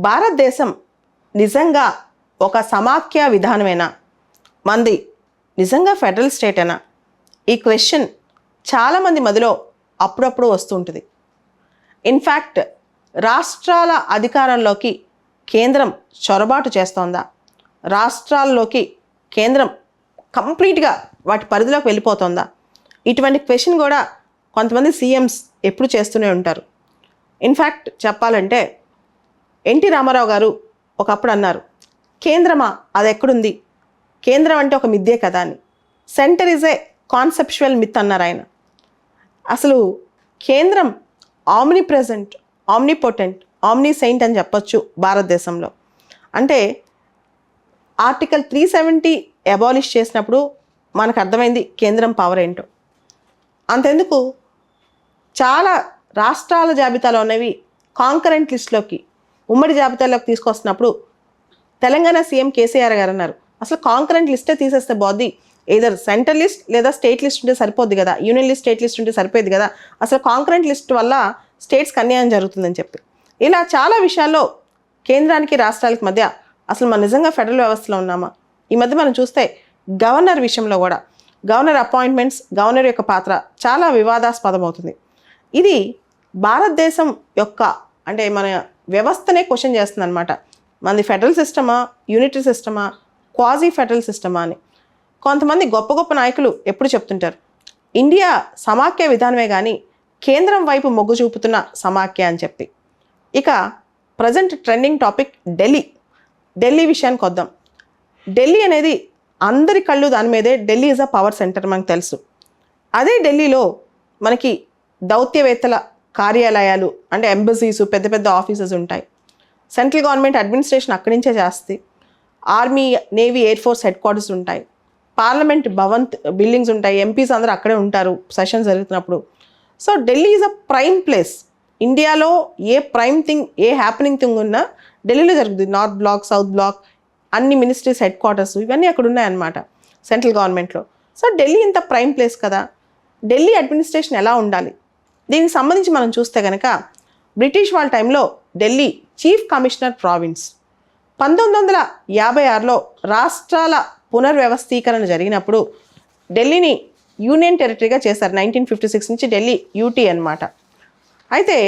భారతదేశం నిజంగా ఒక సమాఖ్య విధానమేనా? మంది నిజంగా ఫెడరల్ స్టేటేనా? ఈ క్వశ్చన్ చాలామంది మధ్యలో అప్పుడప్పుడు వస్తుంటుంది. ఇన్ఫ్యాక్ట్ రాష్ట్రాల అధికారంలోకి కేంద్రం చొరబాటు చేస్తోందా? రాష్ట్రాల్లోకి కేంద్రం కంప్లీట్గా వాటి పరిధిలోకి వెళ్ళిపోతుందా? ఇటువంటి క్వశ్చన్ కూడా కొంతమంది సీఎంస్ ఎప్పుడు చేస్తూనే ఉంటారు. ఇన్ఫ్యాక్ట్ చెప్పాలంటే ఎన్టీ రామారావు గారు ఒకప్పుడు అన్నారు, కేంద్రమా అది ఎక్కడుంది, కేంద్రం అంటే ఒక మిథ్యే కదా అని. Centre is a conceptual myth అన్నారు ఆయన. అసలు కేంద్రం ఆమ్ని ప్రెజెంట్, ఆమ్నిపోటెంట్, ఆమ్నిసెయింట్ అని చెప్పొచ్చు భారతదేశంలో. అంటే ఆర్టికల్ 370 అబాలిష్ చేసినప్పుడు మనకు అర్థమైంది కేంద్రం పవర్ ఏంటో. అంతెందుకు చాలా రాష్ట్రాల జాబితాలో ఉన్నవి కాంకరెంట్ లిస్టులోకి, ఉమ్మడి జాబితాలోకి తీసుకొస్తున్నప్పుడు తెలంగాణ సీఎం కేసీఆర్ గారు అన్నారు, అసలు కాంకరెంట్ లిస్టే తీసేస్తే బాగుంది, ఏదర్ సెంట్రల్ లిస్ట్ లేదా స్టేట్ లిస్ట్ ఉంటే సరిపోద్ది కదా, యూనియన్ లిస్ట్ స్టేట్ లిస్ట్ ఉంటే సరిపోద్ది కదా, అసలు కాంకరెంట్ లిస్ట్ వల్ల స్టేట్స్కి అన్యాయం జరుగుతుందని చెప్పి ఇలా చాలా విషయాల్లో కేంద్రానికి రాష్ట్రాలకు మధ్య అసలు మనం నిజంగా ఫెడరల్ వ్యవస్థలో ఉన్నామా? ఈ మధ్య మనం చూస్తే గవర్నర్ విషయంలో కూడా గవర్నర్ అపాయింట్మెంట్స్, గవర్నర్ యొక్క పాత్ర చాలా వివాదాస్పదం అవుతుంది. ఇది భారతదేశం యొక్క అంటే మన వ్యవస్థనే క్వశ్చన్ చేస్తుంది అనమాట. మనది ఫెడరల్ సిస్టమా, యూనిటరీ సిస్టమా, క్వాజీ ఫెడరల్ సిస్టమా అని. కొంతమంది గొప్ప గొప్ప నాయకులు ఎప్పుడు చెప్తుంటారు, ఇండియా సమాఖ్య విధానమే కానీ కేంద్రం వైపు మొగ్గు చూపుతున్న సమాఖ్య అని చెప్పి. ఇక ప్రజెంట్ ట్రెండింగ్ టాపిక్ ఢిల్లీ విషయానికి వద్దాం. ఢిల్లీ అనేది అందరి కళ్ళు దాని మీదే. Delhi is a power centre మనకు తెలుసు. అదే ఢిల్లీలో మనకి దౌత్యవేత్తల కార్యాలయాలు అంటే ఎంబసీస్, పెద్ద పెద్ద ఆఫీసెస్ ఉంటాయి. సెంట్రల్ గవర్నమెంట్ అడ్మినిస్ట్రేషన్ అక్కడి నుంచే చేస్తుంది. Army, navy, air force head quarters ఉంటాయి. పార్లమెంట్ భవన్ బిల్డింగ్స్ ఉంటాయి. ఎంపీస్ అందరూ అక్కడే ఉంటారు సెషన్స్ జరుగుతున్నప్పుడు. So Delhi is a prime place. ఇండియాలో ఏ ప్రైమ్ థింగ్, ఏ హ్యాపెనింగ్ థింగ్ ఉన్నా ఢిల్లీలో జరుగుతుంది. నార్త్ బ్లాక్, సౌత్ బ్లాక్, అన్ని మినిస్ట్రీస్ హెడ్ క్వార్టర్స్ ఇవన్నీ అక్కడ ఉన్నాయన్నమాట సెంట్రల్ గవర్నమెంట్లో. సో ఢిల్లీ ఇంత ప్రైమ్ ప్లేస్ కదా. ఢిల్లీ అడ్మినిస్ట్రేషన్ ఎలా ఉండాలి, దీనికి సంబంధించి మనం చూస్తే కనుక బ్రిటిష్ వాళ్ళ టైంలో ఢిల్లీ చీఫ్ కమిషనర్ ప్రావిన్స్. 1956లో రాష్ట్రాల పునర్వ్యవస్థీకరణ జరిగినప్పుడు ఢిల్లీని యూనియన్ టెరిటరీగా చేశారు. 1956 నుంచి ఢిల్లీ యూటీ అన్నమాట. అయితే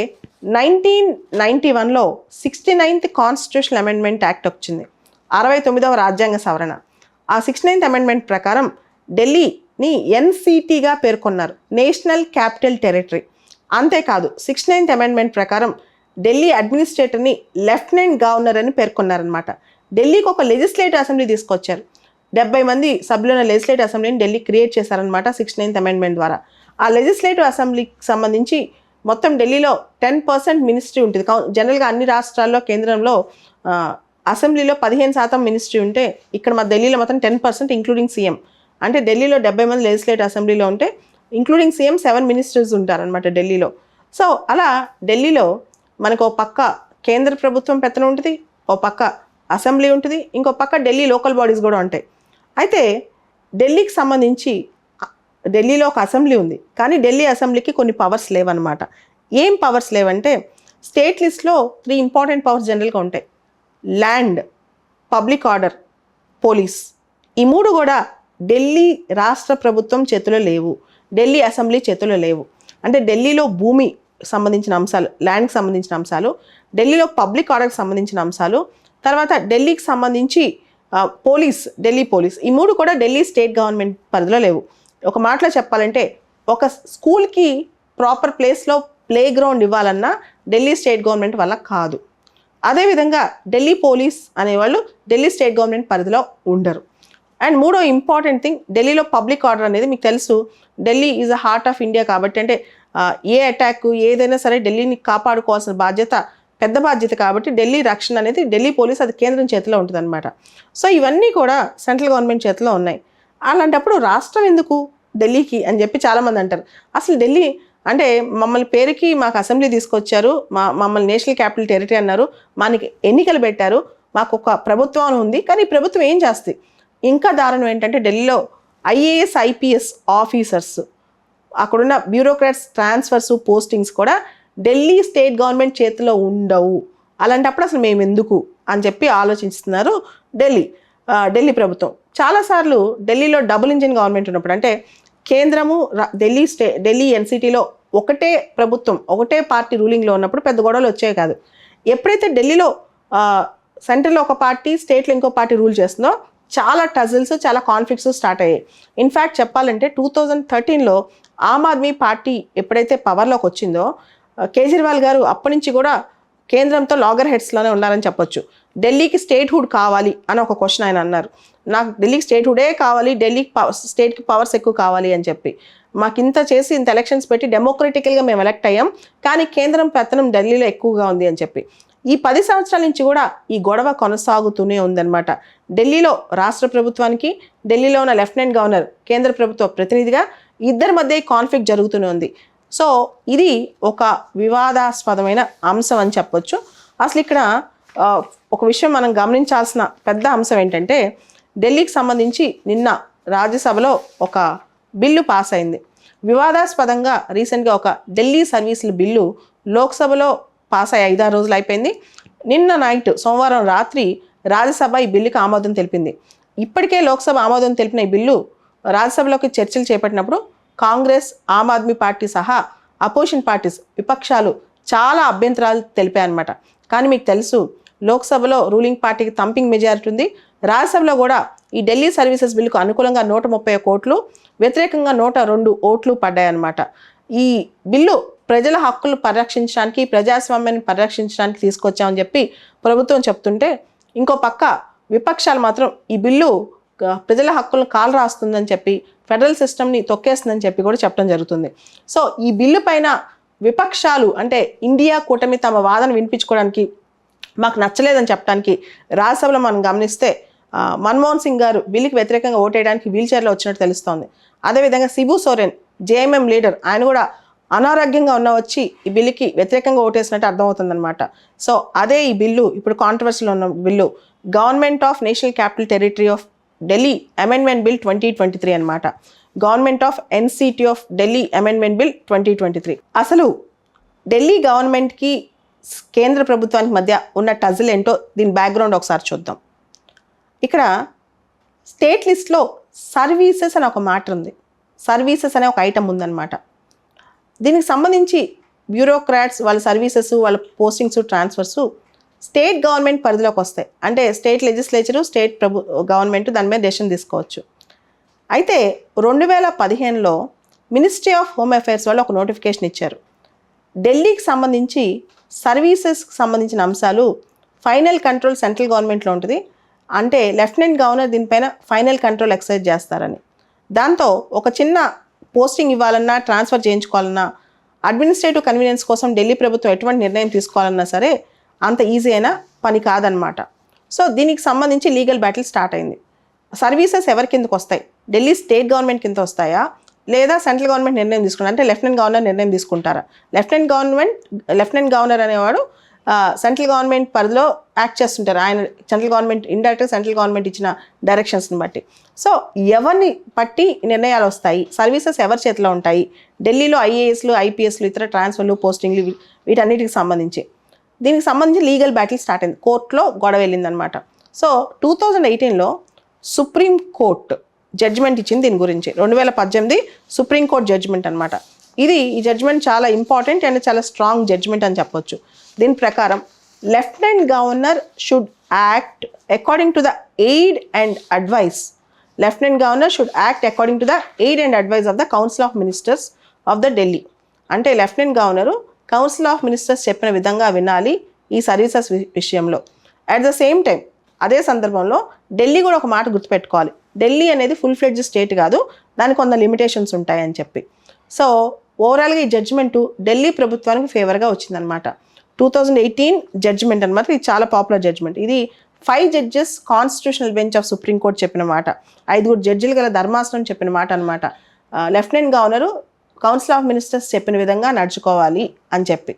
1991లో 69th కాన్స్టిట్యూషనల్ అమెండ్మెంట్ యాక్ట్ వచ్చింది, 69వ రాజ్యాంగ సవరణ. ఆ 69th అమెండ్మెంట్ ప్రకారం ఢిల్లీని ఎన్సిటీగా పేర్కొన్నారు, నేషనల్ క్యాపిటల్ టెరిటరీ. అంతేకాదు 69th అమెండ్మెంట్ ప్రకారం ఢిల్లీ అడ్మినిస్ట్రేటర్ని లెఫ్టినెంట్ గవర్నర్ అని పేర్కొన్నారనమాట. ఢిల్లీకి ఒక లెజిస్లేటివ్ అసెంబ్లీ తీసుకొచ్చారు. 70 మంది సభ్యులైన లెజిస్లేటివ్ అసెంబ్లీని ఢిల్లీ క్రియేట్ చేశారనమాట 69th అమెండ్మెంట్ ద్వారా. ఆ లెజిస్లేటివ్ అసెంబ్లీకి సంబంధించి మొత్తం ఢిల్లీలో 10% మినిస్ట్రీ ఉంటుంది. జనరల్గా అన్ని రాష్ట్రాల్లో కేంద్రంలో అసెంబ్లీలో 15% మినిస్ట్రీ ఉంటే ఇక్కడ మా ఢిల్లీలో మొత్తం 10% ఇంక్లూడింగ్ సీఎం. అంటే ఢిల్లీలో 70 మంది లెజిస్లేటివ్ అసెంబ్లీలో ఉంటే ఇంక్లూడింగ్ సీఎం 7 మినిస్టర్స్ ఉంటారనమాట ఢిల్లీలో. సో అలా ఢిల్లీలో మనకు ఓ పక్క కేంద్ర ప్రభుత్వం పెత్తనం ఉంటుంది, ఓ పక్క అసెంబ్లీ ఉంటుంది, ఇంకో పక్క ఢిల్లీ లోకల్ బాడీస్ కూడా ఉంటాయి. అయితే ఢిల్లీకి సంబంధించి ఢిల్లీలో ఒక అసెంబ్లీ ఉంది, కానీ ఢిల్లీ అసెంబ్లీకి కొన్ని పవర్స్ లేవన్నమాట. ఏం పవర్స్ లేవంటే స్టేట్ లిస్ట్లో 3 ఇంపార్టెంట్ పవర్స్ జనరల్గా ఉంటాయి: ల్యాండ్, పబ్లిక్ ఆర్డర్, పోలీస్. ఈ 3 కూడా ఢిల్లీ రాష్ట్ర ప్రభుత్వం చేతిలో లేవు, ఢిల్లీ అసెంబ్లీ చేతిలో లేవు. అంటే ఢిల్లీలో భూమి సంబంధించిన అంశాలు, ల్యాండ్కి సంబంధించిన అంశాలు, ఢిల్లీలో పబ్లిక్ ఆర్డర్కి సంబంధించిన అంశాలు, తర్వాత ఢిల్లీకి సంబంధించి పోలీస్, ఢిల్లీ పోలీస్, ఈ 3 కూడా ఢిల్లీ స్టేట్ గవర్నమెంట్ పరిధిలో లేవు. ఒక మాటలో చెప్పాలంటే ఒక స్కూల్కి ప్రాపర్ ప్లేస్లో ప్లే గ్రౌండ్ ఇవ్వాలన్నా ఢిల్లీ స్టేట్ గవర్నమెంట్ వల్ల కాదు. అదేవిధంగా ఢిల్లీ పోలీస్ అనేవాళ్ళు ఢిల్లీ స్టేట్ గవర్నమెంట్ పరిధిలో ఉండరు. అండ్ 3వ ఇంపార్టెంట్ థింగ్, ఢిల్లీలో పబ్లిక్ ఆర్డర్ అనేది మీకు తెలుసు, Delhi is a heart of India కాబట్టి, అంటే ఏ అటాక్ ఏదైనా సరే ఢిల్లీని కాపాడుకోవాల్సిన బాధ్యత, పెద్ద బాధ్యత కాబట్టి ఢిల్లీ రక్షణ అనేది ఢిల్లీ పోలీస్ అది కేంద్రం చేతిలో ఉంటుంది అనమాట. సో ఇవన్నీ కూడా సెంట్రల్ గవర్నమెంట్ చేతిలో ఉన్నాయి. అలాంటప్పుడు రాష్ట్రం ఎందుకు ఢిల్లీకి అని చెప్పి చాలామంది అంటారు. అసలు ఢిల్లీ అంటే మమ్మల్ని పేరుకి మాకు అసెంబ్లీ తీసుకొచ్చారు, మమ్మల్ని నేషనల్ క్యాపిటల్ టెరిటరీ అన్నారు, మనకి ఎన్నికలు పెట్టారు, మాకు ఒక ప్రభుత్వం ఉంది, కానీ ఈ ప్రభుత్వం ఏం చేస్తుంది? ఇంకా దారుణం ఏంటంటే ఢిల్లీలో ఐఏఎస్, ఐపీఎస్ ఆఫీసర్స్, అక్కడున్న బ్యూరోక్రాట్స్ ట్రాన్స్ఫర్స్, పోస్టింగ్స్ కూడా ఢిల్లీ స్టేట్ గవర్నమెంట్ చేతిలో ఉండవు. అలాంటప్పుడు అసలు మేము ఎందుకు అని చెప్పి ఆలోచిస్తున్నారు ఢిల్లీ ప్రభుత్వం. చాలాసార్లు ఢిల్లీలో డబుల్ ఇంజిన్ గవర్నమెంట్ ఉన్నప్పుడు, అంటే కేంద్రము ఢిల్లీ ఎన్సిటీలో ఒకటే ప్రభుత్వం ఒకటే పార్టీ రూలింగ్లో ఉన్నప్పుడు పెద్ద గొడవలు వచ్చాయి కాదు. ఎప్పుడైతే ఢిల్లీలో సెంట్రల్లో ఒక పార్టీ, స్టేట్లో ఇంకో పార్టీ రూల్ చేస్తుందో చాలా టజిల్స్, చాలా కాన్ఫ్లిక్ట్స్ స్టార్ట్ అయ్యాయి. ఇన్ఫ్యాక్ట్ చెప్పాలంటే 2013లో ఆమ్ ఆద్మీ పార్టీ ఎప్పుడైతే పవర్లోకి వచ్చిందో కేజ్రీవాల్ గారు అప్పటి నుంచి కూడా కేంద్రంతో లాగర్ హెడ్స్లోనే ఉన్నారని చెప్పొచ్చు. ఢిల్లీకి స్టేట్హుడ్ కావాలి అని ఒక క్వశ్చన్ ఆయన అన్నారు. నాకు ఢిల్లీకి స్టేట్హుడే కావాలి, ఢిల్లీకి స్టేట్కి పవర్స్ ఎక్కువ కావాలి అని చెప్పి. మాకు ఇంత చేసి ఇంత ఎలక్షన్స్ పెట్టి డెమోక్రటికల్గా మేము ఎలక్ట్ అయ్యాం, కానీ కేంద్రం పెత్తనం ఢిల్లీలో ఎక్కువగా ఉంది అని చెప్పి. ఈ 10 సంవత్సరాల నుంచి కూడా ఈ గొడవ కొనసాగుతూనే ఉందన్నమాట. ఢిల్లీలో రాష్ట్ర ప్రభుత్వానికి, ఢిల్లీలో ఉన్న లెఫ్టినెంట్ గవర్నర్ కేంద్ర ప్రభుత్వ ప్రతినిధిగా ఇద్దరి మధ్య కాన్ఫ్లిక్ట్ జరుగుతూనే ఉంది. సో ఇది ఒక వివాదాస్పదమైన అంశం అని చెప్పొచ్చు. అసలు ఇక్కడ ఒక విషయం మనం గమనించాల్సిన పెద్ద అంశం ఏంటంటే, ఢిల్లీకి సంబంధించి నిన్న రాజ్యసభలో ఒక బిల్లు పాస్ అయింది. వివాదాస్పదంగా రీసెంట్గా ఒక ఢిల్లీ సర్వీసుల బిల్లు లోక్సభలో పాస్ అయ్యి 5-6 రోజులు అయిపోయింది. నిన్న నైట్ సోమవారం రాత్రి రాజ్యసభ ఈ బిల్లుకి ఆమోదం తెలిపింది. ఇప్పటికే లోక్సభ ఆమోదం తెలిపిన ఈ బిల్లు రాజ్యసభలోకి చర్చలు చేపట్టినప్పుడు కాంగ్రెస్, ఆమ్ ఆద్మీ పార్టీ సహా అపోజిషన్ పార్టీస్, విపక్షాలు చాలా అభ్యంతరాలు తెలిపాయన్నమాట. కానీ మీకు తెలుసు, లోక్సభలో రూలింగ్ పార్టీకి థంపింగ్ మెజారిటీ ఉంది. రాజ్యసభలో కూడా ఈ ఢిల్లీ సర్వీసెస్ బిల్లుకు అనుకూలంగా 131 ఓట్లు, వ్యతిరేకంగా 102 ఓట్లు పడ్డాయన్నమాట. ఈ బిల్లు ప్రజల హక్కులు పరిరక్షించడానికి, ప్రజాస్వామ్యాన్ని పరిరక్షించడానికి తీసుకొచ్చామని చెప్పి ప్రభుత్వం చెప్తుంటే, ఇంకో పక్క విపక్షాలు మాత్రం ఈ బిల్లు ప్రజల హక్కులను కాలు రాస్తుందని చెప్పి, ఫెడరల్ సిస్టమ్ని తొక్కేస్తుందని చెప్పి కూడా చెప్పడం జరుగుతుంది. సో ఈ బిల్లు పైన విపక్షాలు, అంటే ఇండియా కూటమి తమ వాదన వినిపించుకోవడానికి, మాకు నచ్చలేదని చెప్పడానికి రాజ్యసభలో మనం గమనిస్తే మన్మోహన్ సింగ్ గారు బిల్లుకి వ్యతిరేకంగా ఓటేయడానికి వీల్చైర్లో వచ్చినట్టు తెలుస్తోంది. అదేవిధంగా శిబు సోరెన్ జేఎంఎం లీడర్, ఆయన కూడా అనారోగ్యంగా ఉన్న వచ్చి ఈ బిల్లుకి వ్యతిరేకంగా ఓటేసినట్టు అర్థమవుతుందన్నమాట. సో అదే ఈ బిల్లు ఇప్పుడు కాంట్రవర్సీలో ఉన్న bill, government of national capital territory of Delhi amendment bill 2023 అనమాట. Government of NCT of Delhi amendment bill 2023. అసలు ఢిల్లీ గవర్నమెంట్కి కేంద్ర ప్రభుత్వానికి మధ్య ఉన్న టజిల్ ఏంటో దీని బ్యాక్గ్రౌండ్ ఒకసారి చూద్దాం. ఇక్కడ స్టేట్ లిస్ట్లో సర్వీసెస్ అనే ఒక మాట ఉంది. సర్వీసెస్ అనే ఒక ఐటమ్ ఉందన్నమాట. దీనికి సంబంధించి బ్యూరోక్రాట్స్ వాళ్ళ సర్వీసెస్, వాళ్ళ పోస్టింగ్స్, ట్రాన్స్ఫర్స్ స్టేట్ గవర్నమెంట్ పరిధిలోకి వస్తాయి. అంటే స్టేట్ లెజిస్లేచరు, స్టేట్ గవర్నమెంట్ దాని మీద డెసిషన్ తీసుకోవచ్చు. అయితే 2015లో మినిస్ట్రీ ఆఫ్ హోమ్ అఫైర్స్ వాళ్ళు ఒక నోటిఫికేషన్ ఇచ్చారు. ఢిల్లీకి సంబంధించి సర్వీసెస్కి సంబంధించిన అంశాలు ఫైనల్ కంట్రోల్ సెంట్రల్ గవర్నమెంట్లో ఉంటుంది. అంటే లెఫ్టినెంట్ గవర్నర్ దీనిపైన ఫైనల్ కంట్రోల్ ఎక్సర్సైజ్ చేస్తారని. దాంతో ఒక చిన్న పోస్టింగ్ ఇవ్వాలన్నా, ట్రాన్స్ఫర్ చేయించుకోవాలన్నా, అడ్మినిస్ట్రేటివ్ కన్వీనియన్స్ కోసం ఢిల్లీ ప్రభుత్వం ఎటువంటి నిర్ణయం తీసుకోవాలన్నా సరే అంత ఈజీ అయిన పని కాదనమాట. సో దీనికి సంబంధించి లీగల్ బ్యాటిల్ స్టార్ట్ అయింది. సర్వీసెస్ ఎవరి కిందకు వస్తాయి? ఢిల్లీ స్టేట్ గవర్నమెంట్ కింద వస్తాయా, లేదా సెంట్రల్ గవర్నమెంట్ నిర్ణయం తీసుకుంటారా? అంటే లెఫ్టినెంట్ గవర్నర్ నిర్ణయం తీసుకుంటారా? లెఫ్టినెంట్ గవర్నర్ అనేవాడు సెంట్రల్ గవర్నమెంట్ పరిధిలో యాక్ట్ చేస్తుంటారు. ఆయన సెంట్రల్ గవర్నమెంట్ ఇండైరెక్ట్గా సెంట్రల్ గవర్నమెంట్ ఇచ్చిన డైరెక్షన్స్ని బట్టి. సో ఎవరిని బట్టి నిర్ణయాలు వస్తాయి, సర్వీసెస్ ఎవరి చేతిలో ఉంటాయి, ఢిల్లీలో ఐఏఎస్లు, ఐపీఎస్లు, ఇతర ట్రాన్స్ఫర్లు, పోస్టింగ్లు, వీటన్నిటికి సంబంధించి దీనికి సంబంధించి లీగల్ బ్యాటిల్ స్టార్ట్ అయింది. కోర్టులో గొడవ వెళ్ళిందనమాట. సో 2018లో సుప్రీం కోర్టు జడ్జిమెంట్ ఇచ్చింది దీని గురించి. 2018 సుప్రీంకోర్టు జడ్జిమెంట్ అనమాట. ఈ జడ్జిమెంట్ చాలా ఇంపార్టెంట్ అండ్ చాలా స్ట్రాంగ్ జడ్జిమెంట్ అని చెప్పొచ్చు. దీని ప్రకారం lieutenant governor should act according to the aid and advice. Lieutenant governor should act according to the aid and advice of the council of ministers of the Delhi. అంటే lieutenant governor council of ministers చెప్పిన విధంగా వినాలి ఈ services విషయంలో. At the same time అదే సందర్భంలో ఢిల్లీ కూడా ఒక మాట గుర్తుపెట్టుకోవాలి, ఢిల్లీ అనేది ఫుల్ ఫ్లెడ్జ్ స్టేట్ కాదు, దానికి కొంత లిమిటేషన్స్ ఉంటాయని చెప్పి. సో ఓవరాల్గా ఈ జడ్జిమెంటు ఢిల్లీ ప్రభుత్వానికి ఫేవర్గా వచ్చిందనమాట. 2018 జడ్జిమెంట్ అనమాట. ఇది చాలా పాపులర్ జడ్జిమెంట్. ఇది 5 judges constitutional bench of supreme court చెప్పిన మాట, 5 జడ్జిలు గల ధర్మాసనం చెప్పిన మాట అనమాట. Lieutenant governor council of ministers చెప్పిన విధంగా నడుచుకోవాలి అని చెప్పి.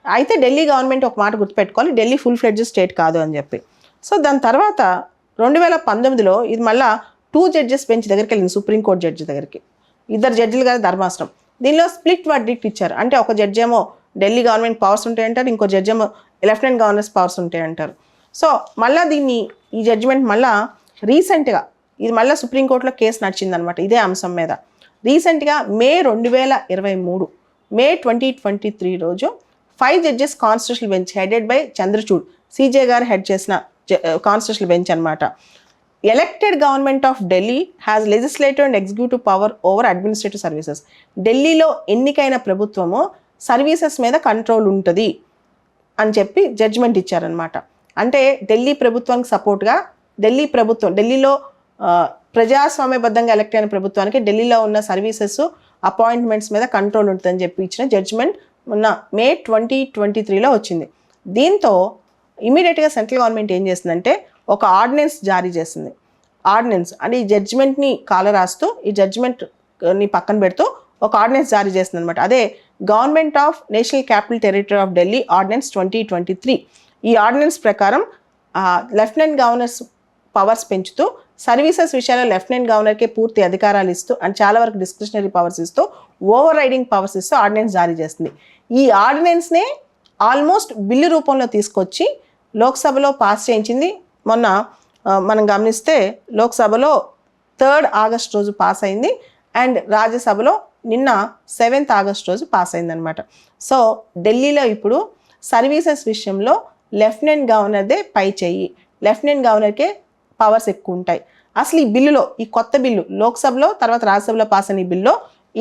అయితే ఢిల్లీ గవర్నమెంట్ ఒక మాట గుర్తుపెట్టుకోవాలి, ఢిల్లీ ఫుల్ ఫ్లెడ్జ్ స్టేట్ కాదు అని చెప్పి. సో దాని తర్వాత 2019లో ఇది మళ్ళీ 2 జడ్జెస్ బెంచ్ దగ్గరికి వెళ్ళింది, సుప్రీంకోర్టు జడ్జి దగ్గరికి. 2 జడ్జిలు గల ధర్మాసనం. దీనిలో స్ప్లిట్ వర్డిక్ట్ ఇచ్చారు. అంటే ఒక జడ్జి ఏమో ఢిల్లీ గవర్నమెంట్ పవర్స్ ఉంటాయంటారు, ఇంకో జడ్జి ఏమో లెఫ్టినెంట్ గవర్నర్స్ పవర్స్ ఉంటాయి అంటారు. సో మళ్ళీ ఈ జడ్జిమెంట్ మళ్ళీ రీసెంట్గా ఇది మళ్ళీ సుప్రీంకోర్టులో కేసు నడిచిందనమాట ఇదే అంశం మీద. రీసెంట్గా మే 2023 రోజు 5 judges constitutional bench headed by Chandrachud CJ గారు హెడ్ చేసిన కాన్స్టిట్యూషనల్ బెంచ్ అనమాట. Elected government of Delhi has legislative and executive power over administrative services. ఢిల్లీలో ఎన్నికైన ప్రభుత్వము సర్వీసెస్ మీద కంట్రోల్ ఉంటుంది అని చెప్పి జడ్జిమెంట్ ఇచ్చారనమాట. అంటే ఢిల్లీ ప్రభుత్వానికి సపోర్ట్గా ఢిల్లీలో ప్రజాస్వామ్యబద్ధంగా ఎలక్ట్ అయిన ప్రభుత్వానికి ఢిల్లీలో ఉన్న సర్వీసెస్ అపాయింట్మెంట్స్ మీద కంట్రోల్ ఉంటుందని చెప్పి ఇచ్చిన జడ్జిమెంట్ మొన్న మే 2023లో వచ్చింది. దీంతో ఇమీడియట్గా సెంట్రల్ గవర్నమెంట్ ఏం చేసిందంటే ఒక ఆర్డినెన్స్ జారీ చేసింది. ఆర్డినెన్స్ అంటే ఈ జడ్జిమెంట్ని కాలరాస్తూ ఈ జడ్జిమెంట్ని పక్కన పెడుతూ ఒక ఆర్డినెన్స్ జారీ చేస్తుంది అనమాట. అదే government of national capital territory of Delhi ordinance 2023. ఈ ఆర్డినెన్స్ ప్రకారం లెఫ్టినెంట్ గవర్నర్స్ పవర్స్ పెంచుతూ సర్వీసెస్ విషయాల్లో లెఫ్టినెంట్ గవర్నర్కే పూర్తి అధికారాలు ఇస్తూ అండ్ చాలా వరకు డిస్క్రిషనరీ పవర్స్ ఇస్తూ ఓవర్ రైడింగ్ పవర్స్ ఇస్తూ ఆర్డినెన్స్ జారీ చేస్తుంది. ఈ ఆర్డినెన్స్నే ఆల్మోస్ట్ బిల్లు రూపంలో తీసుకొచ్చి లోక్సభలో పాస్ చేయించింది. మొన్న మనం గమనిస్తే లోక్సభలో 3rd ఆగస్ట్ రోజు పాస్ అయింది అండ్ రాజ్యసభలో నిన్న 7th ఆగస్ట్ రోజు పాస్ అయిందనమాట. సో ఢిల్లీలో ఇప్పుడు సర్వీసెస్ విషయంలో లెఫ్టినెంట్ గవర్నర్దే పై చెయ్యి, లెఫ్టినెంట్ గవర్నర్కే పవర్స్ ఎక్కువ ఉంటాయి. అసలు ఈ బిల్లులో ఈ కొత్త బిల్లు లోక్సభలో తర్వాత రాజ్యసభలో పాస్ అయిన ఈ బిల్లులో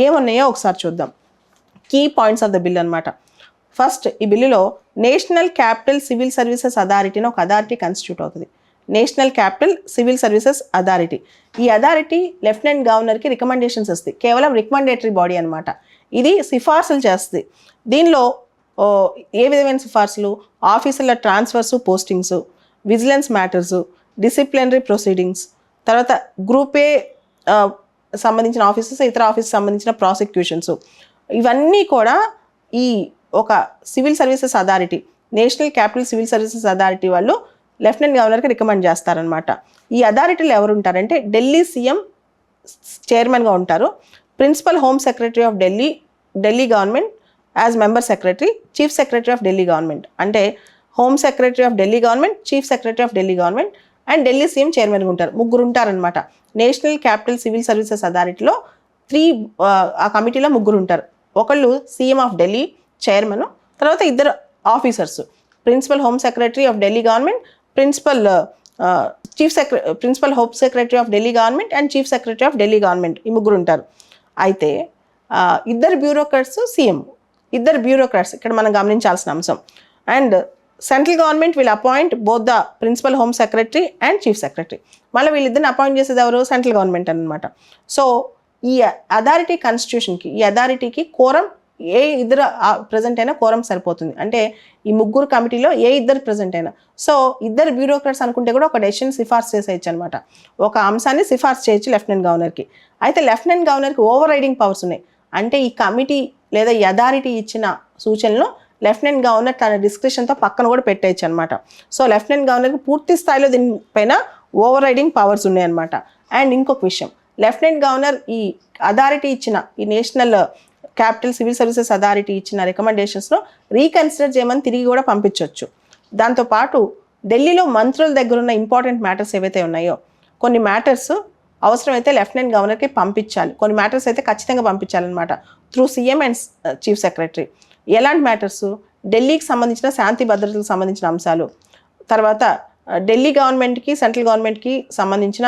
ఏమున్నాయో ఒకసారి చూద్దాం. Key points of the bill అనమాట. ఫస్ట్, ఈ బిల్లులో నేషనల్ క్యాపిటల్ సివిల్ సర్వీసెస్ అథారిటీని ఒక అథారిటీ కన్స్టిట్యూట్ అవుతుంది. National capital civil services authority. ఈ అథారిటీ లెఫ్టినెంట్ గవర్నర్కి రికమెండేషన్స్ వస్తాయి. కేవలం రికమెండేటరీ బాడీ అనమాట. ఇది సిఫార్సులు చేస్తుంది. దీనిలో ఏ విధమైన సిఫార్సులు? ఆఫీసర్ల transfers, postings, vigilance matters, disciplinary proceedings, తర్వాత గ్రూప్ ఏ సంబంధించిన ఆఫీసర్స్, ఇతర ఆఫీస్ సంబంధించిన ప్రాసిక్యూషన్స్, ఇవన్నీ కూడా ఈ ఒక civil services authority national capital civil services authority వాళ్ళు లెఫ్టినెంట్ గవర్నర్కి రికమెండ్ చేస్తారనమాట. ఈ అథారిటీలో ఎవరు ఉంటారంటే ఢిల్లీ సీఎం చైర్మన్గా ఉంటారు. Principal home secretary of Delhi government as member secretary, chief secretary of Delhi government. అంటే home secretary of Delhi government, chief secretary of Delhi government and Delhi CM చైర్మన్గా ఉంటారు. ముగ్గురు ఉంటారనమాట. నేషనల్ క్యాపిటల్ సివిల్ సర్వీసెస్ అథారిటీలో ఆ కమిటీలో ముగ్గురు ఉంటారు. ఒకళ్ళు సీఎం ఆఫ్ ఢిల్లీ చైర్మన్, తర్వాత ఇద్దరు officers, principal home secretary of Delhi government, principal home secretary of Delhi government and chief secretary of Delhi government. ఈ ముగ్గురు ఉంటారు. అయితే ఇద్దరు బ్యూరోక్రాట్స్, సీఎం, ఇద్దరు బ్యూరోక్రాట్స్ ఇక్కడ మనం గమనించాల్సిన అంశం. And central government will appoint both the principal home secretary and chief secretary. మళ్ళీ వీళ్ళిద్దరిని అపాయింట్ చేసేది ఎవరు? సెంట్రల్ గవర్నమెంట్ అనమాట. సో ఈ అథారిటీ కాన్స్టిట్యూషన్కి, ఈ అథారిటీకి కోరం ఏ ఇద్దరు ప్రజెంట్ అయినా కోరం సరిపోతుంది. అంటే ఈ ముగ్గురు కమిటీలో ఏ ఇద్దరు ప్రజెంట్ అయినా. సో ఇద్దరు బ్యూరోక్రాట్స్ అనుకుంటే కూడా ఒక డెసిషన్ సిఫార్సు చేసేయచ్చు అనమాట. ఒక అంశాన్ని సిఫార్సు చేయొచ్చు లెఫ్టినెంట్ గవర్నర్కి. అయితే లెఫ్టినెంట్ గవర్నర్కి ఓవర్ రైడింగ్ పవర్స్ ఉన్నాయి. అంటే ఈ కమిటీ లేదా ఈ అథారిటీ ఇచ్చిన సూచనలు లెఫ్టినెంట్ గవర్నర్ తన డిస్క్రిషన్తో పక్కన కూడా పెట్టేయచ్చు అనమాట. సో లెఫ్టినెంట్ గవర్నర్కి పూర్తి స్థాయిలో దీనిపైన ఓవర్ రైడింగ్ పవర్స్ ఉన్నాయన్నమాట. అండ్ ఇంకొక విషయం, లెఫ్టినెంట్ గవర్నర్ ఈ అథారిటీ ఇచ్చిన ఈ national capital civil services authority ఇచ్చిన రికమెండేషన్స్లో రీకన్సిడర్ చేయమని తిరిగి కూడా పంపించవచ్చు. దాంతోపాటు ఢిల్లీలో మంత్రుల దగ్గర ఉన్న ఇంపార్టెంట్ మ్యాటర్స్ ఏవైతే ఉన్నాయో కొన్ని మ్యాటర్స్ అవసరమైతే లెఫ్టినెంట్ గవర్నర్కి పంపించాలి. కొన్ని మ్యాటర్స్ అయితే ఖచ్చితంగా పంపించాలన్నమాట through CM and chief secretary. ఎలాంటి మ్యాటర్స్? ఢిల్లీకి సంబంధించిన శాంతి భద్రతలకు సంబంధించిన అంశాలు, తర్వాత ఢిల్లీ గవర్నమెంట్కి సెంట్రల్ గవర్నమెంట్కి సంబంధించిన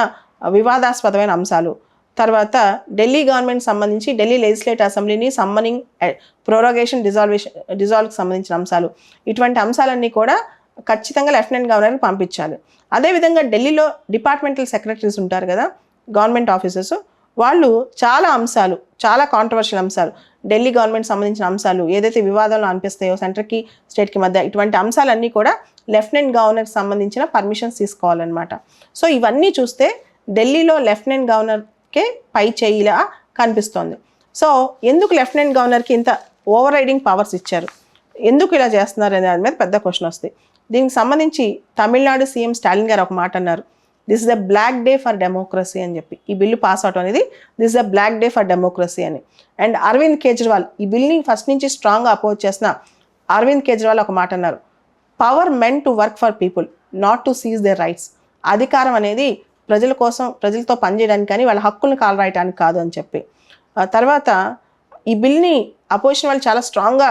వివాదాస్పదమైన అంశాలు, తర్వాత ఢిల్లీ గవర్నమెంట్ సంబంధించి ఢిల్లీ లెజిస్లేటివ్ అసెంబ్లీని సమ్మనింగ్, ప్రోరోగేషన్, డిజాల్వ్కి సంబంధించిన అంశాలు, ఇటువంటి అంశాలన్నీ కూడా ఖచ్చితంగా లెఫ్టినెంట్ గవర్నర్కి పంపించాలి. అదేవిధంగా ఢిల్లీలో డిపార్ట్మెంటల్ సెక్రటరీస్ ఉంటారు కదా, గవర్నమెంట్ ఆఫీసర్స్, వాళ్ళు చాలా అంశాలు, చాలా కాంట్రవర్షియల్ అంశాలు, ఢిల్లీ గవర్నమెంట్ సంబంధించిన అంశాలు ఏదైతే వివాదంలో అనిపిస్తాయో సెంటర్కి స్టేట్కి మధ్య, ఇటువంటి అంశాలన్నీ కూడా లెఫ్టినెంట్ గవర్నర్కి సంబంధించిన పర్మిషన్స్ తీసుకోవాలన్నమాట. సో ఇవన్నీ చూస్తే ఢిల్లీలో లెఫ్టినెంట్ గవర్నర్కే పై చేయిలా కనిపిస్తోంది. సో ఎందుకు లెఫ్టినెంట్ గవర్నర్కి ఇంత ఓవర్ రైడింగ్ పవర్స్ ఇచ్చారు, ఎందుకు ఇలా చేస్తున్నారు అనే దాని మీద పెద్ద క్వశ్చన్ వస్తాయి. దీనికి సంబంధించి తమిళనాడు సీఎం స్టాలిన్ గారు ఒక మాట అన్నారు, this is the black day for democracy అని చెప్పి. ఈ బిల్లు పాస్ అవటం అనేది this is the black day for democracy అని. అండ్ అరవింద్ కేజ్రీవాల్, ఈ బిల్ని ఫస్ట్ నుంచి స్ట్రాంగ్గా అపోజ్ చేసిన అరవింద్ కేజ్రీవాల్ ఒక మాట అన్నారు, power men to work for people, not to seize there rights. అధికారం అనేది ప్రజల కోసం, ప్రజలతో పనిచేయడానికి కానీ వాళ్ళ హక్కులను కాలరాయడానికి కాదు అని చెప్పి. తర్వాత ఈ బిల్ని అపోజిషన్ వాళ్ళు చాలా స్ట్రాంగ్గా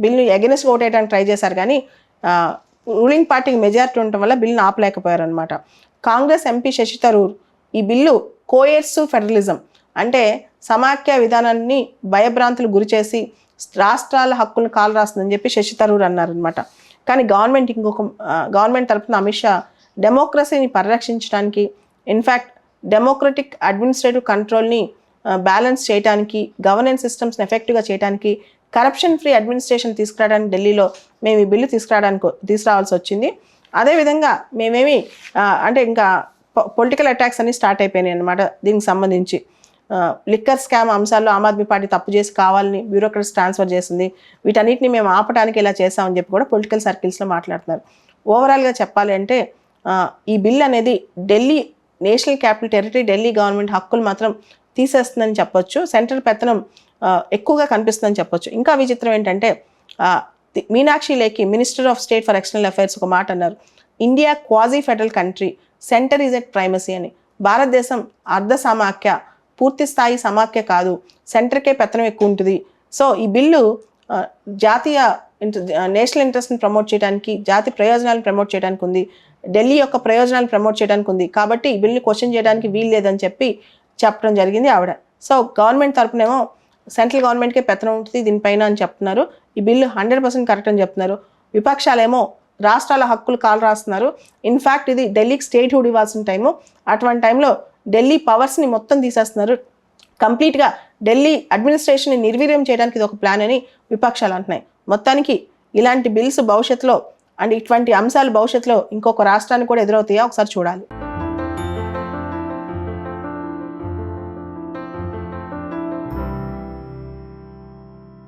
బిల్ని ఎగెనిస్ట్గా ఓటేయడానికి ట్రై చేశారు, కానీ రూలింగ్ పార్టీకి మెజారిటీ ఉండటం వల్ల బిల్ని ఆపలేకపోయారు అనమాట. కాంగ్రెస్ ఎంపీ శశి థరూర్ ఈ బిల్లు కోయర్సివ్ ఫెడరలిజం అంటే సమాఖ్య విధానాన్ని భయభ్రాంతులు గురి చేసి రాష్ట్రాల హక్కులను కాలరాస్తుందని చెప్పి శశి థరూర్ అన్నారనమాట. కానీ గవర్నమెంట్ తరఫున అమిత్ షా డెమోక్రసీని పరిరక్షించడానికి, ఇన్ఫ్యాక్ట్ డెమోక్రటిక్ అడ్మినిస్ట్రేటివ్ కంట్రోల్ని బ్యాలెన్స్ చేయడానికి, గవర్నెన్స్ సిస్టమ్స్ని ఎఫెక్టివ్గా చేయడానికి, కరప్షన్ ఫ్రీ అడ్మినిస్ట్రేషన్ తీసుకురావడానికి ఢిల్లీలో మేము ఈ బిల్లు తీసుకురావాల్సి వచ్చింది. అదేవిధంగా మేమేమి అంటే ఇంకా పొలిటికల్ అటాక్స్ అన్ని స్టార్ట్ అయిపోయినాయి అన్నమాట. దీనికి సంబంధించి లిక్కర్ స్కామ్ అంశాల్లో ఆమ్ ఆద్మీ పార్టీ తప్పు చేసి కావాలని బ్యూరోక్రట్స్ ట్రాన్స్ఫర్ చేసింది, వీటన్నిటిని మేము ఆపడానికి ఇలా చేసామని చెప్పి కూడా పొలిటికల్ సర్కిల్స్లో మాట్లాడుతున్నారు. ఓవరాల్గా చెప్పాలి అంటే ఈ బిల్ అనేది Delhi national capital territory, Delhi government హక్కులు మాత్రం తీసేస్తుందని చెప్పొచ్చు. సెంట్రల్ పెత్తనం ఎక్కువగా కనిపిస్తుందని చెప్పొచ్చు. ఇంకా విచిత్రం ఏంటంటే Meenakshi Lekhi, minister of state for external affairs, ఒక మాట అన్నారు, India quasi federal country, centre is at primacy అని. భారతదేశం అర్ధ సమాఖ్య, పూర్తి స్థాయి సమాఖ్య కాదు, సెంటర్కే పెత్తనం ఎక్కువ ఉంటుంది. సో ఈ బిల్లు జాతీయ నేషనల్ ఇంట్రెస్ట్ని ప్రమోట్ చేయడానికి, జాతి ప్రయోజనాలను ప్రమోట్ చేయడానికి ఉంది, ఢిల్లీ యొక్క ప్రయోజనాలను ప్రమోట్ చేయడానికి ఉంది, కాబట్టి ఈ బిల్ని క్వశ్చన్ చేయడానికి వీలు లేదని చెప్పడం జరిగింది ఆవిడ. సో గవర్నమెంట్ తరపునేమో సెంట్రల్ గవర్నమెంట్కే పెత్తనం ఉంటుంది దీనిపైన అని చెప్తున్నారు. ఈ బిల్లు 100% కరెక్ట్ అని చెప్తున్నారు. విపక్షాలేమో రాష్ట్రాల హక్కులు కాలు రాస్తున్నారు. ఇన్ఫ్యాక్ట్ ఇది ఢిల్లీకి స్టేట్ హుడ్ ఇవ్వాల్సిన టైము, అటువంటి టైంలో ఢిల్లీ పవర్స్ని మొత్తం తీసేస్తున్నారు. కంప్లీట్గా ఢిల్లీ అడ్మినిస్ట్రేషన్ని నిర్వీర్యం చేయడానికి ఇది ఒక ప్లాన్ అని విపక్షాలు అంటున్నాయి. మొత్తానికి ఇలాంటి బిల్స్ భవిష్యత్తులో అండ్ ఇటువంటి అంశాలు భవిష్యత్తులో ఇంకొక రాష్ట్రానికి కూడా ఎదురవుతాయా ఒకసారి చూడాలి.